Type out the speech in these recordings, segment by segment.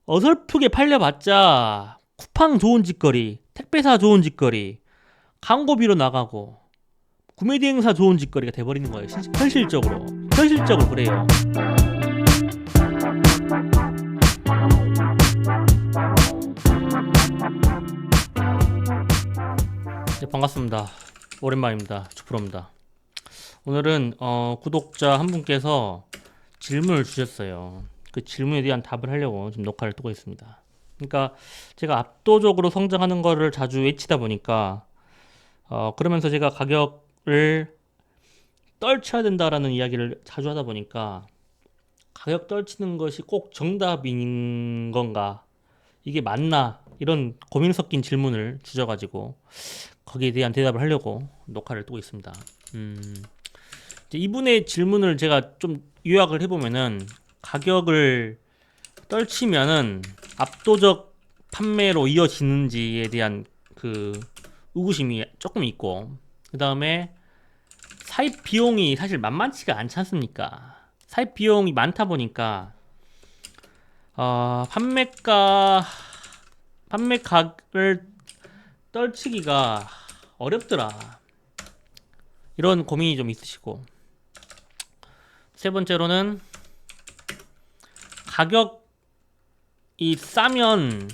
어설프게 팔려봤자 쿠팡 좋은 짓거리, 택배사 좋은 짓거리, 광고비로 나가고 구매 대행사 좋은 짓거리가 돼버리는 거예요. 현실적으로 그래요. 네, 반갑습니다. 오랜만입니다. 주프로입니다. 오늘은 구독자 한 분께서 질문을 주셨어요. 그 질문에 대한 답을 하려고 지금 녹화를 뜨고 있습니다. 그러니까 제가 압도적으로 성장하는 거를 자주 외치다 보니까 그러면서 제가 가격을 떨쳐야 된다라는 이야기를 자주 하다 보니까 가격 떨치는 것이 꼭 정답인 건가? 이게 맞나? 이런 고민 섞인 질문을 주셔가지고 거기에 대한 대답을 하려고 녹화를 뜨고 있습니다. 이제 이분의 질문을 제가 좀 요약을 해보면은 가격을 떨치면은 압도적 판매로 이어지는지에 대한 그 의구심이 조금 있고, 그 다음에 사입 비용이 사실 만만치가 않지 않습니까? 사입 비용이 많다 보니까 판매가를 떨치기가 어렵더라, 이런 고민이 좀 있으시고, 세 번째로는 가격이 싸면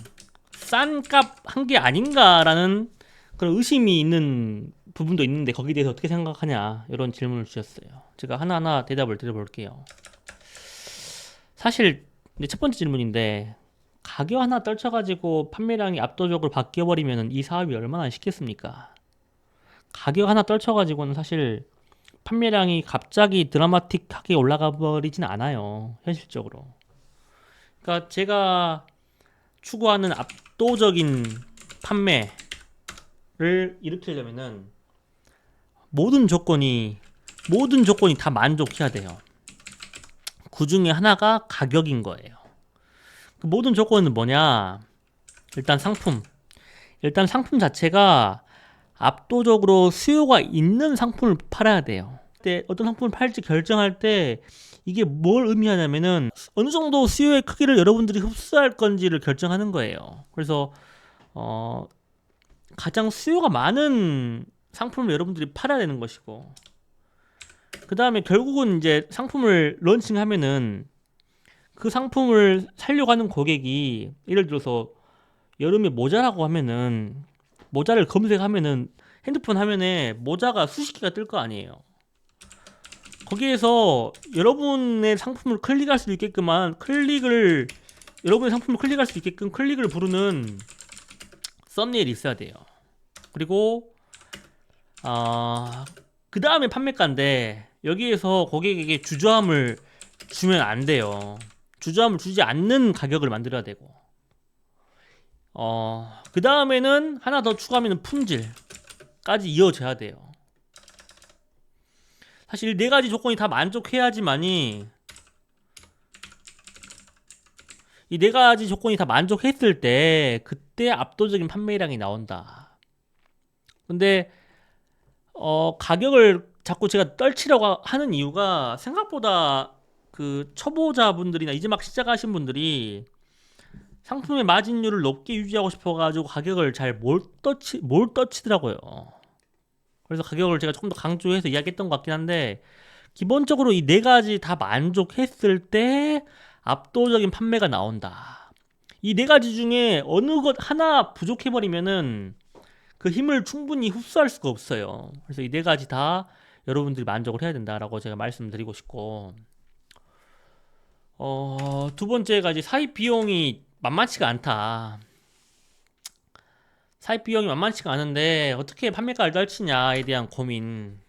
싼 값 한 게 아닌가라는 그런 의심이 있는 부분도 있는데, 거기에 대해서 어떻게 생각하냐, 이런 질문을 주셨어요. 제가 하나하나 대답을 드려볼게요. 사실 이제 첫 번째 질문인데, 가격 하나 떨쳐가지고 판매량이 압도적으로 바뀌어버리면 이 사업이 얼마나 쉽겠습니까? 가격 하나 떨쳐가지고는 사실 판매량이 갑자기 드라마틱하게 올라가 버리진 않아요, 현실적으로. 그러니까 제가 추구하는 압도적인 판매를 일으키려면은 모든 조건이 다 만족해야 돼요. 그 중에 하나가 가격인 거예요. 그 모든 조건은 뭐냐? 일단 상품 자체가 압도적으로 수요가 있는 상품을 팔아야 돼요. 그때 어떤 상품을 팔지 결정할 때 이게 뭘 의미하냐면은 어느 정도 수요의 크기를 여러분들이 흡수할 건지를 결정하는 거예요. 그래서 가장 수요가 많은 상품을 여러분들이 팔아야 되는 것이고, 그 다음에 결국은 이제 상품을 런칭하면은 그 상품을 살려고 하는 고객이, 예를 들어서 여름에 모자라고 하면은 모자를 검색하면은 핸드폰 화면에 모자가 수십 개가 뜰 거 아니에요. 거기에서 여러분의 상품을 클릭할 수 있게끔 여러분의 상품을 클릭할 수 있게끔 클릭을 부르는 썸네일이 있어야 돼요. 그리고 그 다음에 판매가인데, 여기에서 고객에게 주저함을 주면 안 돼요. 주저함을 주지 않는 가격을 만들어야 되고, 그 다음에는 하나 더 추가하면 품질까지 이어져야 돼요. 사실 네 가지 조건이 다 만족해야지만이, 이 네 가지 조건이 다 만족했을 때 그때 압도적인 판매량이 나온다. 근데 가격을 자꾸 제가 떨치려고 하는 이유가, 생각보다 그 초보자분들이나 이제 막 시작하신 분들이 상품의 마진율을 높게 유지하고 싶어가지고 가격을 잘 못 떨치더라고요. 그래서 가격을 제가 조금 더 강조해서 이야기했던 것 같긴 한데, 기본적으로 이 네 가지 다 만족했을 때 압도적인 판매가 나온다. 이 네 가지 중에 어느 것 하나 부족해버리면은 그 힘을 충분히 흡수할 수가 없어요. 그래서 이 네 가지 다 여러분들이 만족을 해야 된다라고 제가 말씀드리고 싶고, 두 번째가 이제 사입 비용이 만만치가 않다. 사입 비용이 만만치가 않은데 어떻게 판매가를 떨치냐에 대한 고민.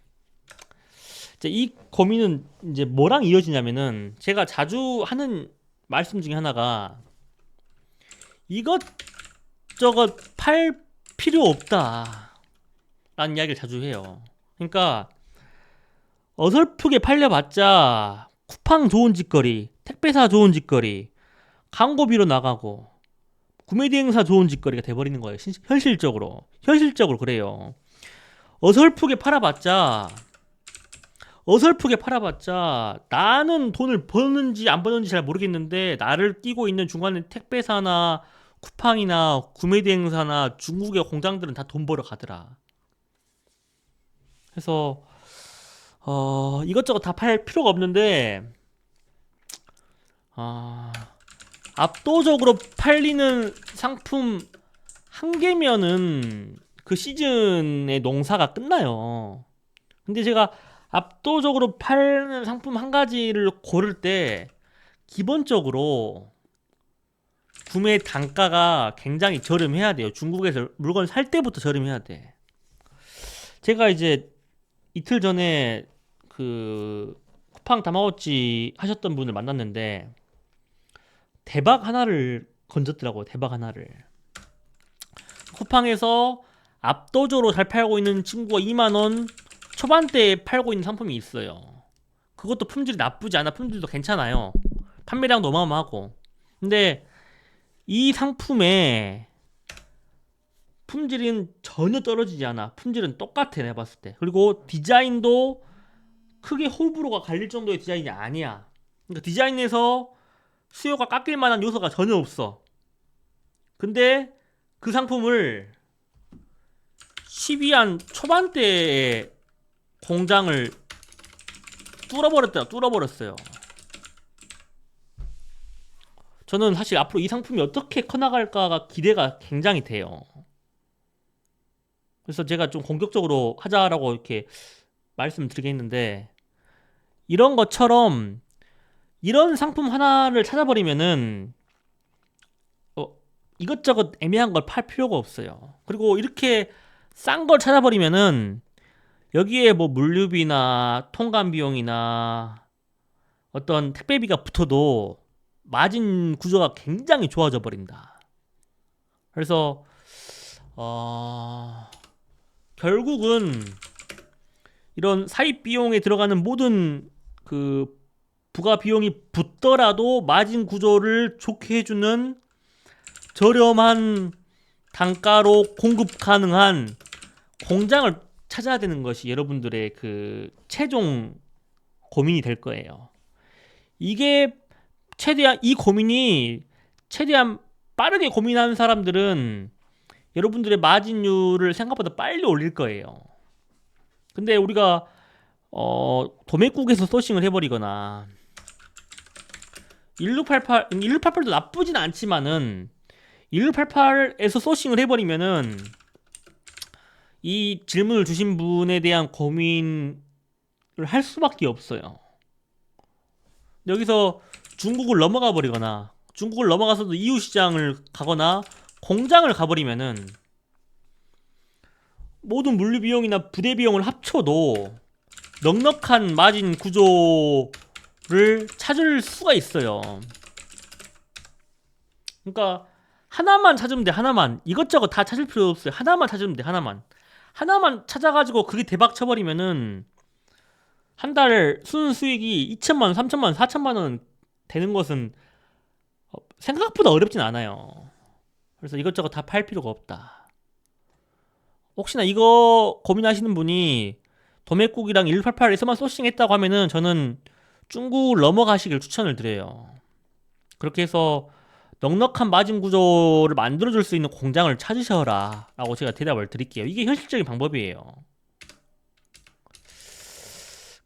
이제 이 고민은 이제 뭐랑 이어지냐면은, 제가 자주 하는 말씀 중에 하나가 이것저것 팔 필요 없다 라는 이야기를 자주 해요. 그러니까 어설프게 팔려봤자 쿠팡 좋은 짓거리, 택배사 좋은 짓거리, 광고비로 나가고 구매 대행사 좋은 짓거리가 돼버리는 거예요. 현실적으로 그래요. 어설프게 팔아봤자 어설프게 팔아봤자 나는 돈을 버는지 안 버는지 잘 모르겠는데 나를 끼고 있는 중간에 택배사나 쿠팡이나 구매대행사나 중국의 공장들은 다 돈 벌어 가더라. 그래서 이것저것 다 팔 필요가 없는데 아, 압도적으로 팔리는 상품 한 개면은 그 시즌의 농사가 끝나요. 근데 제가 압도적으로 팔는 상품 한 가지를 고를 때 기본적으로 구매 단가가 굉장히 저렴해야 돼요. 중국에서 물건 살 때부터 저렴해야 돼. 제가 이제 이틀 전에 그 쿠팡 다마고치 하셨던 분을 만났는데 대박 하나를 건졌더라고요. 대박 하나를. 쿠팡에서 압도적으로 잘 팔고 있는 친구가 2만 원 초반대에 팔고 있는 상품이 있어요. 그것도 품질이 나쁘지 않아. 품질도 괜찮아요. 판매량도 어마어마하고. 근데 이 상품의 품질은 전혀 떨어지지 않아. 품질은 똑같아, 내가 봤을 때. 그리고 디자인도 크게 호불호가 갈릴 정도의 디자인이 아니야. 그러니까 디자인에서 수요가 깎일 만한 요소가 전혀 없어. 근데 그 상품을 12한 초반대에 공장을 뚫어버렸어요. 저는 사실 앞으로 이 상품이 어떻게 커나갈까가 기대가 굉장히 돼요. 그래서 제가 좀 공격적으로 하자라고 이렇게 말씀드리겠는데, 이런 것처럼 이런 상품 하나를 찾아버리면은 이것저것 애매한 걸 팔 필요가 없어요. 그리고 이렇게 싼 걸 찾아버리면은 여기에 뭐 물류비나 통관 비용이나 어떤 택배비가 붙어도 마진 구조가 굉장히 좋아져 버린다. 그래서 결국은 이런 사입 비용에 들어가는 모든 그 부가 비용이 붙더라도 마진 구조를 좋게 해주는 저렴한 단가로 공급 가능한 공장을 찾아야 되는 것이 여러분들의 그 최종 고민이 될 거예요. 이게 최대한 이 고민이 최대한 빠르게 고민하는 사람들은 여러분들의 마진율을 생각보다 빨리 올릴 거예요. 근데 우리가 도매국에서 소싱을 해버리거나 1688도 나쁘진 않지만은 1688에서 소싱을 해버리면은 이 질문을 주신 분에 대한 고민을 할 수밖에 없어요. 여기서 중국을 넘어가 버리거나 중국을 넘어가서도 EU 시장을 가거나 공장을 가버리면은 모든 물류 비용이나 부대 비용을 합쳐도 넉넉한 마진 구조를 찾을 수가 있어요. 그러니까 하나만 찾으면 돼. 하나만. 이것저것 다 찾을 필요 없어요. 하나만 찾으면 돼. 하나만 찾아가지고 그게 대박 쳐버리면은 한 달 순수익이 2천만 원, 3천만 원, 4천만 원 되는 것은 생각보다 어렵진 않아요. 그래서 이것저것 다 팔 필요가 없다. 혹시나 이거 고민하시는 분이 도매국이랑 188에서만 소싱했다고 하면은 저는 중국을 넘어가시길 추천을 드려요. 그렇게 해서 넉넉한 마진 구조를 만들어줄 수 있는 공장을 찾으셔라 라고 제가 대답을 드릴게요. 이게 현실적인 방법이에요.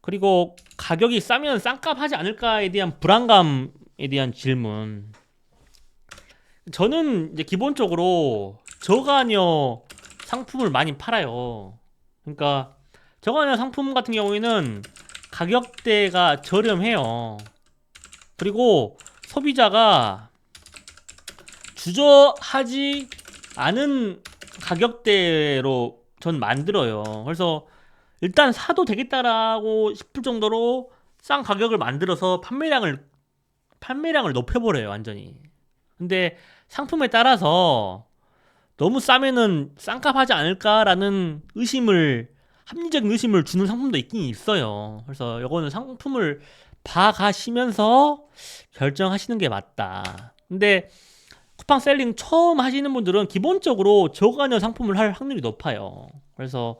그리고 가격이 싸면 싼값 하지 않을까에 대한 불안감에 대한 질문. 저는 이제 기본적으로 저가녀 상품을 많이 팔아요. 그러니까 저가녀 상품 같은 경우에는 가격대가 저렴해요. 그리고 소비자가 주저하지 않은 가격대로 전 만들어요. 그래서 일단 사도 되겠다라고 싶을 정도로 싼 가격을 만들어서 판매량을 높여버려요, 완전히. 근데 상품에 따라서 너무 싸면은 싼값 하지 않을까라는 합리적인 의심을 주는 상품도 있긴 있어요. 그래서 요거는 상품을 봐가시면서 결정하시는 게 맞다. 근데 쿠팡 셀링 처음 하시는 분들은 기본적으로 저가형 상품을 할 확률이 높아요. 그래서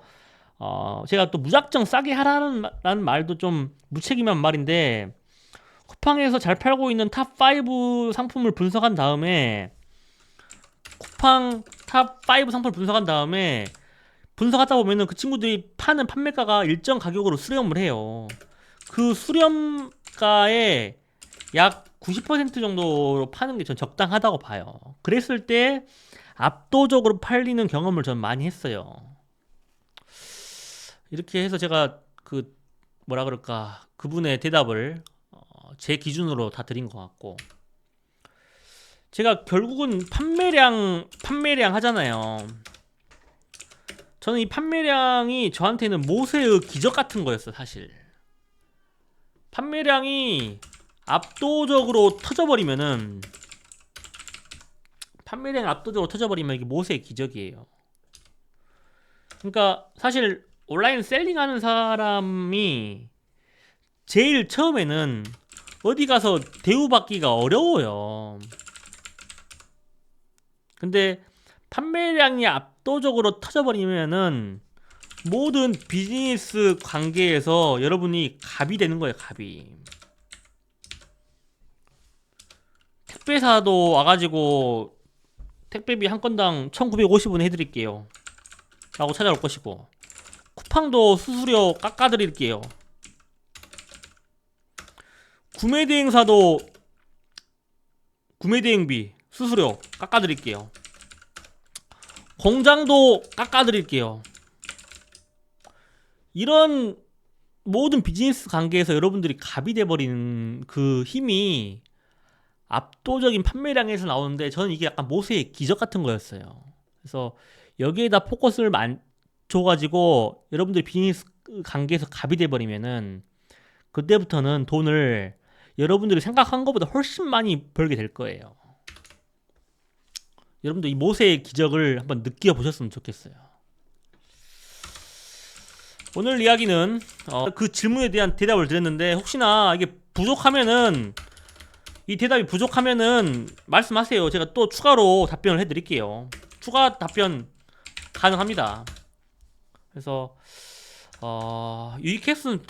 제가 또 무작정 싸게 하라는 말도 좀 무책임한 말인데, 쿠팡에서 잘 팔고 있는 탑5 상품을 분석한 다음에, 쿠팡 탑5 상품을 분석한 다음에, 분석하다 보면은 그 친구들이 파는 판매가가 일정 가격으로 수렴을 해요. 그 수렴가의 약 90% 정도로 파는 게 전 적당하다고 봐요. 그랬을 때 압도적으로 팔리는 경험을 전 많이 했어요. 이렇게 해서 제가 그 뭐라 그럴까, 그분의 대답을 제 기준으로 다 드린 것 같고, 제가 결국은 판매량 하잖아요. 저는 이 판매량이 저한테는 모세의 기적 같은 거였어요, 사실. 판매량이 압도적으로 터져버리면은, 이게 모세의 기적이에요. 그러니까 사실 온라인 셀링 하는 사람이 제일 처음에는 어디 가서 대우받기가 어려워요. 근데 판매량이 압도적으로 터져버리면은 모든 비즈니스 관계에서 여러분이 갑이 되는 거예요, 갑이. 택배사도 와가지고 택배비 한 건당 1950원 해드릴게요 라고 찾아올 것이고, 쿠팡도 수수료 깎아드릴게요. 구매대행사도 구매대행비 수수료 깎아드릴게요. 공장도 깎아드릴게요. 이런 모든 비즈니스 관계에서 여러분들이 갑이 돼버리는 그 힘이 압도적인 판매량에서 나오는데, 저는 이게 약간 모세의 기적 같은 거였어요. 그래서 여기에다 포커스를 줘가지고 여러분들이 비즈니스 관계에서 갑이 돼버리면은, 그때부터는 돈을 여러분들이 생각한 것보다 훨씬 많이 벌게 될 거예요. 여러분들 이 모세의 기적을 한번 느껴보셨으면 좋겠어요. 오늘 이야기는 그 질문에 대한 대답을 드렸는데, 혹시나 이게 부족하면은, 이 대답이 부족하면은 말씀하세요. 제가 또 추가로 답변을 해드릴게요. 추가 답변 가능합니다. 그래서 유익했으면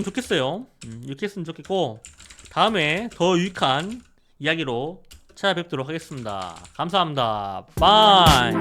좋겠어요. 유익했으면 좋겠고, 다음에 더 유익한 이야기로 찾아뵙도록 하겠습니다. 감사합니다. 바이.